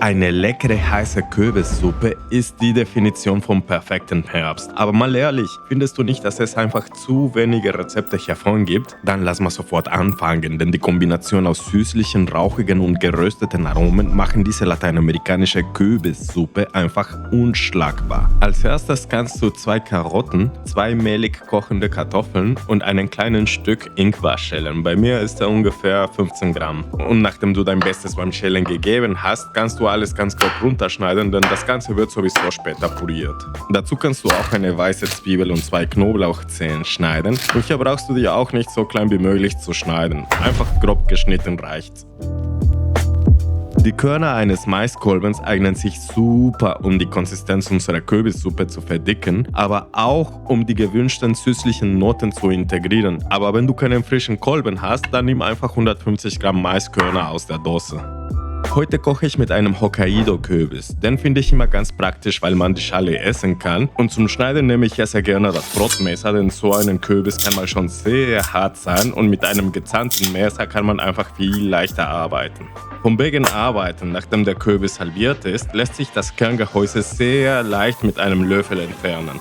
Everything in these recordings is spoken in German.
Eine leckere heiße Kürbissuppe ist die Definition vom perfekten Herbst. Aber mal ehrlich, findest du nicht, dass es einfach zu wenige Rezepte hiervon gibt? Dann lass mal sofort anfangen, denn die Kombination aus süßlichen, rauchigen und gerösteten Aromen machen diese lateinamerikanische Kürbissuppe einfach unschlagbar. Als erstes kannst du 2 Karotten, 2 mehlig kochende Kartoffeln und einen kleinen Stück Ingwer schälen. Bei mir ist er ungefähr 15 Gramm. Und nachdem du dein Bestes beim Schälen gegeben hast, kannst du alles ganz grob runterschneiden, denn das Ganze wird sowieso später püriert. Dazu kannst du auch eine weiße Zwiebel und 2 Knoblauchzehen schneiden. Und hier brauchst du die auch nicht so klein wie möglich zu schneiden. Einfach grob geschnitten reicht's. Die Körner eines Maiskolbens eignen sich super, um die Konsistenz unserer Kürbissuppe zu verdicken, aber auch um die gewünschten süßlichen Noten zu integrieren. Aber wenn du keinen frischen Kolben hast, dann nimm einfach 150 Gramm Maiskörner aus der Dose. Heute koche ich mit einem Hokkaido-Kürbis. Den finde ich immer ganz praktisch, weil man die Schale essen kann. Und zum Schneiden nehme ich sehr gerne das Brotmesser, denn so einen Kürbis kann mal schon sehr hart sein und mit einem gezahnten Messer kann man einfach viel leichter arbeiten. Vom wegen Arbeiten, nachdem der Kürbis halbiert ist, lässt sich das Kerngehäuse sehr leicht mit einem Löffel entfernen.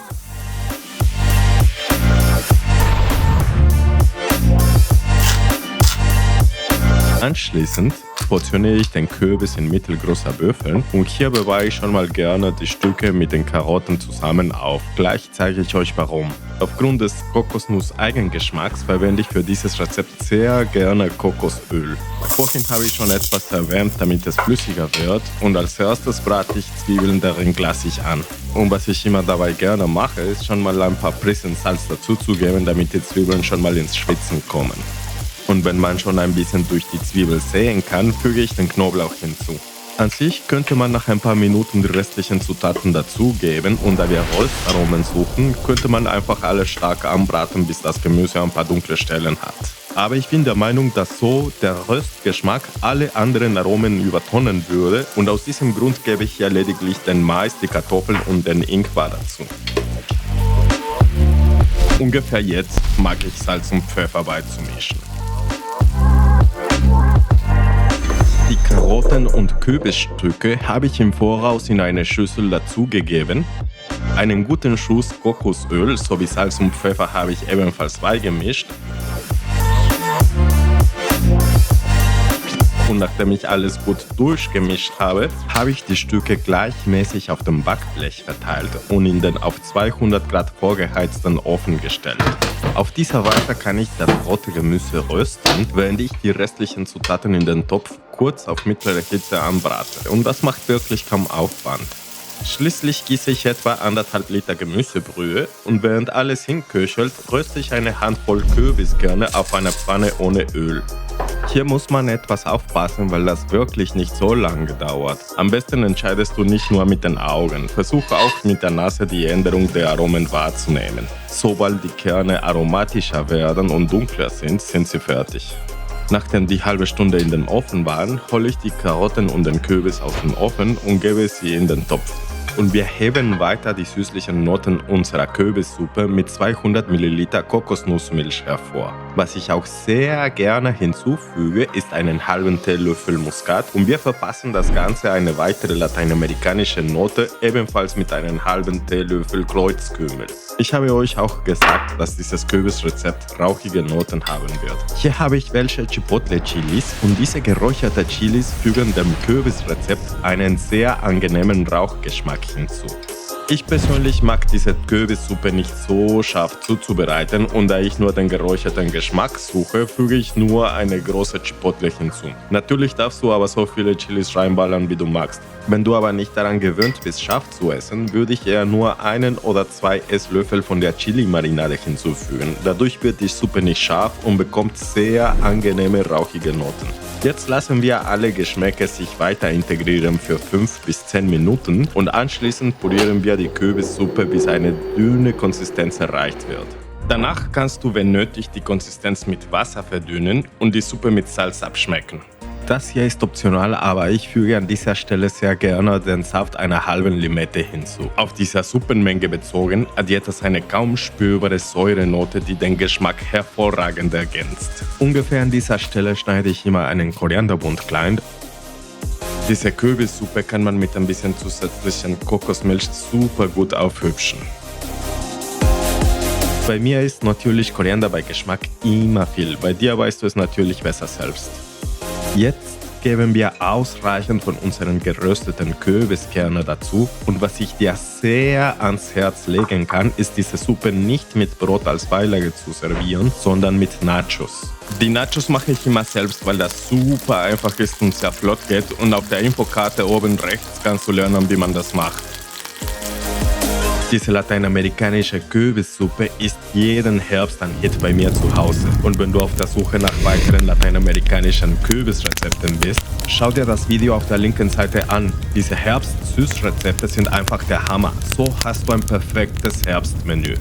Anschließend portioniere ich den Kürbis in mittelgroßer Würfeln und hier bewahre ich schon mal gerne die Stücke mit den Karotten zusammen auf. Gleich zeige ich euch warum. Aufgrund des Kokosnuss-Eigengeschmacks verwende ich für dieses Rezept sehr gerne Kokosöl. Vorhin habe ich schon etwas erwärmt, damit es flüssiger wird, und als erstes brate ich Zwiebeln darin glassig an. Und was ich immer dabei gerne mache, ist schon mal ein paar Prisen Salz dazuzugeben, damit die Zwiebeln schon mal ins Schwitzen kommen. Und wenn man schon ein bisschen durch die Zwiebel sehen kann, füge ich den Knoblauch hinzu. An sich könnte man nach ein paar Minuten die restlichen Zutaten dazugeben, und da wir Röstaromen suchen, könnte man einfach alles stark anbraten, bis das Gemüse ein paar dunkle Stellen hat. Aber ich bin der Meinung, dass so der Röstgeschmack alle anderen Aromen übertonen würde, und aus diesem Grund gebe ich hier lediglich den Mais, die Kartoffeln und den Ingwer dazu. Ungefähr jetzt mag ich Salz und Pfeffer beizumischen. Die Karotten und Kürbisstücke habe ich im Voraus in eine Schüssel dazugegeben. Einen guten Schuss Kokosöl sowie Salz und Pfeffer habe ich ebenfalls beigemischt. Und nachdem ich alles gut durchgemischt habe, habe ich die Stücke gleichmäßig auf dem Backblech verteilt und in den auf 200 Grad vorgeheizten Ofen gestellt. Auf diese Weise kann ich das rote Gemüse rösten, während ich die restlichen Zutaten in den Topf kurz auf mittlere Hitze anbrate. Und das macht wirklich kaum Aufwand. Schließlich gieße ich etwa 1,5 Liter Gemüsebrühe, und während alles hinköchelt, röste ich eine Handvoll Kürbiskerne auf einer Pfanne ohne Öl. Hier muss man etwas aufpassen, weil das wirklich nicht so lange dauert. Am besten entscheidest du nicht nur mit den Augen, versuche auch mit der Nase die Änderung der Aromen wahrzunehmen. Sobald die Kerne aromatischer werden und dunkler sind, sind sie fertig. Nachdem die halbe Stunde in den Ofen waren, hole ich die Karotten und den Kürbis aus dem Ofen und gebe sie in den Topf. Und wir heben weiter die süßlichen Noten unserer Kürbissuppe mit 200 ml Kokosnussmilch hervor. Was ich auch sehr gerne hinzufüge, ist einen halben Teelöffel Muskat, und wir verpassen das Ganze eine weitere lateinamerikanische Note, ebenfalls mit einem halben Teelöffel Kreuzkümmel. Ich habe euch auch gesagt, dass dieses Kürbisrezept rauchige Noten haben wird. Hier habe ich welche Chipotle-Chilis, und diese geräucherte Chilis fügen dem Kürbisrezept einen sehr angenehmen Rauchgeschmack hinzu. Ich persönlich mag diese Kürbissuppe nicht so scharf zuzubereiten, und da ich nur den geräucherten Geschmack suche, füge ich nur eine große Chipotle hinzu. Natürlich darfst du aber so viele Chilis reinballern, wie du magst. Wenn du aber nicht daran gewöhnt bist, scharf zu essen, würde ich eher nur 1 oder 2 Esslöffel von der Chili-Marinade hinzufügen. Dadurch wird die Suppe nicht scharf und bekommt sehr angenehme rauchige Noten. Jetzt lassen wir alle Geschmäcker sich weiter integrieren für 5 bis 10 Minuten, und anschließend pürieren wir die Kürbissuppe, bis eine dünne Konsistenz erreicht wird. Danach kannst du, wenn nötig, die Konsistenz mit Wasser verdünnen und die Suppe mit Salz abschmecken. Das hier ist optional, aber ich füge an dieser Stelle sehr gerne den Saft einer halben Limette hinzu. Auf dieser Suppenmenge bezogen addiert es eine kaum spürbare Säurenote, die den Geschmack hervorragend ergänzt. Ungefähr an dieser Stelle schneide ich immer einen Korianderbund klein Diese Kürbissuppe kann man mit ein bisschen zusätzlichen Kokosmilch super gut aufhübschen. Bei mir ist natürlich Koriander bei Geschmack immer viel. Bei dir weißt du es natürlich besser selbst. Jetzt geben wir ausreichend von unseren gerösteten Kürbiskerne dazu. Und was ich dir sehr ans Herz legen kann, ist diese Suppe nicht mit Brot als Beilage zu servieren, sondern mit Nachos. Die Nachos mache ich immer selbst, weil das super einfach ist und sehr flott geht. Und auf der Infokarte oben rechts kannst du lernen, wie man das macht. Diese lateinamerikanische Kürbissuppe ist jeden Herbst ein Hit bei mir zu Hause. Und wenn du auf der Suche nach weiteren lateinamerikanischen Kürbisrezepten bist, schau dir das Video auf der linken Seite an. Diese Herbst-Süßrezepte sind einfach der Hammer. So hast du ein perfektes Herbstmenü.